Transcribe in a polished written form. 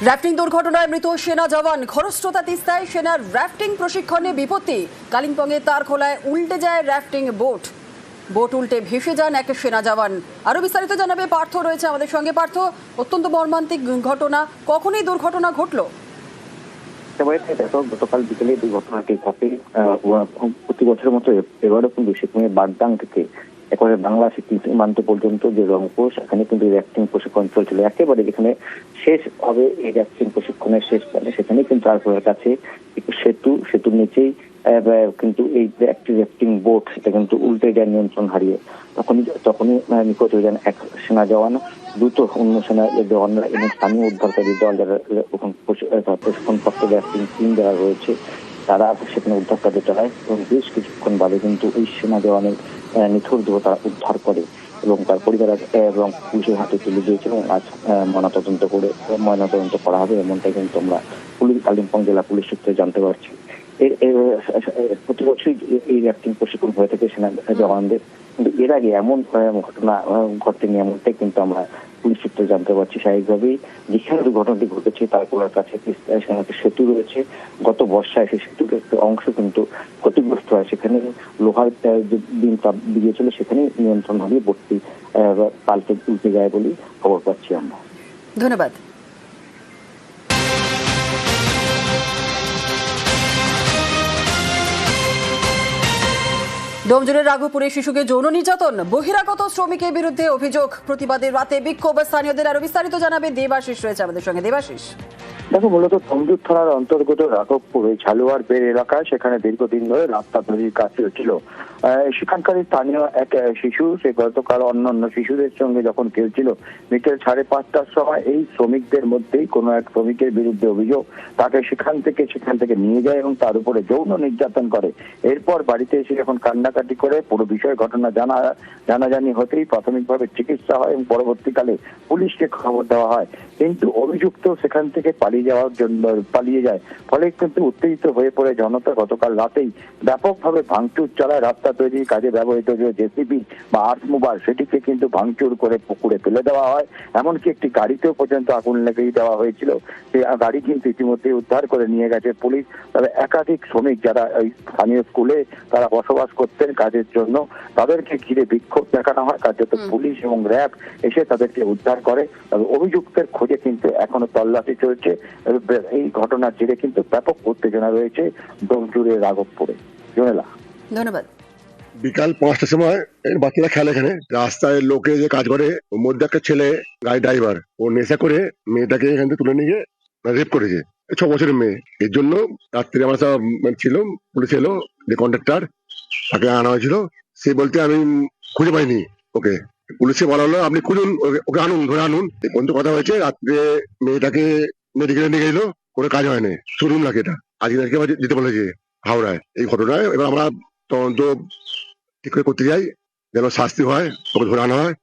Rafting দুর্ঘটনায় মৃত সেনা জওয়ান। খরস্রোতা তিস্তায় সেনার র্যাফটিং প্রশিক্ষণে বিপত্তি। কালিম্পংয়ে তারখোলায় উল্টে যায় র্যাফটিং বোট উল্টে ভেসে যান এক সেনা জওয়ান। আরো বিস্তারিত জানাবে পার্থ, রয়েছে আমাদের সঙ্গে। পার্থ, অত্যন্ত মর্মান্তিক ঘটনা, কখনই দুর্ঘটনা ঘটলো? দেখো, গতকাল বিকেলে দুর্ঘটনাটি ঘটে। প্রতি বছরের মতো এবারও কিন্তু সেখানে বাগদাং থেকে একেবারে বাংলাদেশ সীমান্ত পর্যন্ত যে রংপুর, সেখানে কিন্তু র্যাফটিং প্রশিক্ষণ চলছিল। একেবারে যেখানে শেষ হবে এই র্যাফটিং প্রশিক্ষণের শেষ পালে, সেখানে কিন্তু তারপরের কাছে একটু সেতুর নিচেই কিন্তু এই একটি র্যাফটিং বোট, সেটা কিন্তু উল্টে যায় নিয়ন্ত্রণ হারিয়ে। তখনই নিখোঁজ হয়ে যান এক সেনা জওয়ান। দ্রুত অন্য সেনা জওয়ানরা এবং স্থানীয় উদ্ধারকারী দল, যারা প্রশিক্ষণপ্রাপ্ত র্যাফটিং টিম যারা রয়েছে, তারা সেখানে উদ্ধার কাজে চালায় এবং বেশ কিছুক্ষণ বাদে কিন্তু ওই সেনা জওয়ানের নিথর দেহ তারা উদ্ধার করে এবং তার পরিবার এবং পুলিশের হাতে তুলে দিয়েছে এবং আজ ময়নাতদন্ত করা হবে, এমনটাই কিন্তু আমরা কালিম্পং জেলা পুলিশ সূত্রে জানতে পারছি। প্রতি বছরই এই র্যাফটিং প্রশিক্ষণ হয়ে থাকে সেনা জওয়ানদের, কিন্তু এর আগে এমন ঘটনা ঘটেনি, এমনটাই কিন্তু আমরা পুলিশ সূত্রে জানতে পারছি। স্বাভাবিকভাবেই যেখানে দুর্ঘটনাটি ঘটেছে তারপর কাছে একটা সেতু রয়েছে। গত বর্ষায় সেই সেতুর একটা অংশ কিন্তু ক্ষতিগ্রস্ত হয়। সেখানে লোহার যে বিম দিয়েছিল, সেখানে নিয়ন্ত্রণ হারিয়ে বোটটি পাল্টে উল্টে যায় বলে খবর পাচ্ছি আমরা। ধন্যবাদ। ডোমজুড়ের রাঘবপুরে শিশুকে যৌন নির্যাতন, বহিরাগত শ্রমিকের বিরুদ্ধে অভিযোগ। প্রতিবাদের রাতে বিক্ষোভ স্থানীয়দের। আরো বিস্তারিত জানাবে দেবাশিস, রয়েছে আমাদের সঙ্গে। দেবাশিস, দেখো, মূলত ডোমজুড় থানার অন্তর্গত রাঘবপুর ঝালুয়ার বের এলাকায় সেখানে দীর্ঘদিন ধরে রাস্তা তৈরির কাজ চলছিল। সেখানকার স্থানীয় এক শিশু, সে গতকাল অন্যান্য শিশুদের সঙ্গে যখন খেলছিল, বিকেল 5:30টার সময় এই শ্রমিকদের মধ্যেই কোনো এক শ্রমিকের বিরুদ্ধে অভিযোগ, তাকে সেখান থেকে নিয়ে যায় এবং তার উপরে যৌন নির্যাতন করে। এরপর বাড়িতে এসে যখন কান্নাকাটি করে পুরো বিষয় ঘটনা জানাজানি হতেই প্রাথমিকভাবে চিকিৎসা হয় এবং পরবর্তীকালে পুলিশকে খবর দেওয়া হয়। কিন্তু অভিযুক্ত সেখান থেকে পালিয়ে যায়। ফলে কিন্তু উত্তেজিত হয়ে পড়ে জনতা গতকাল রাতেই ব্যাপকভাবে ভাঙচুর চালায়। রাস্তা তৈরির কাজে ব্যবহৃত যে জেসিবি বা আর্থ মুভার, সেটিকে কিন্তু ভাঙচুর করে পুকুরে ফেলে দেওয়া হয়। এমনকি একটি গাড়িতেও পর্যন্ত আগুন লেগেই দেওয়া হয়েছিল। সেই গাড়ি কিন্তু ইতিমধ্যে উদ্ধার করে নিয়ে গেছে পুলিশ। তবে একাধিক শ্রমিক যারা এই স্থানীয় স্কুলে তারা বসবাস করতেন কাজের জন্য, তাদেরকে ঘিরে বিক্ষোভ দেখানো হয়। কার্যত পুলিশ এবং র্যাব এসে তাদেরকে উদ্ধার করে। তবে অভিযুক্তের খোঁজে কিন্তু এখনো তল্লাশি চলছে। এই ঘটনার জেরে কিন্তু ব্যাপক উত্তেজনা রয়েছে ডোমজুড়ের রাঘবপুরে। ধন্যবাদ। বিকাল 5টার সময় বাচ্চারা খেলে, এখানে রাস্তায় লোকে যে কাজ করে, ওর মধ্যে একটা ছেলে গাড়ি ড্রাইভার, ও নেশা করে মেয়েটাকে এখান থেকে তুলে নিয়ে রেপ করেছে। 6 বছরের মেয়ে। এর জন্য রাত্রে আমার সব ছিল, পুলিশ এলো, যে কন্ট্রাক্টর, তাকে আনা হয়েছিল। সে বলতে আমি খুঁজে পাইনি ওকে। পুলিশে বলা হলো আপনি খুঁজুন, ওকে আনুন, ধরে আনুন। এই পর্যন্ত কথা হয়েছে। রাত্রে মেয়েটাকে মেডিকেলে নিয়ে গেল, কোনো কাজ হয়নি। শুনুন নাকি এটা আজকে আবার যেতে বলেছে হাওড়ায় এই ঘটনায়। এবার আমরা তদন্ত ঠিক করে করতে যাই, যেন শাস্তি হয়, ওকে ধরে আনা হয়।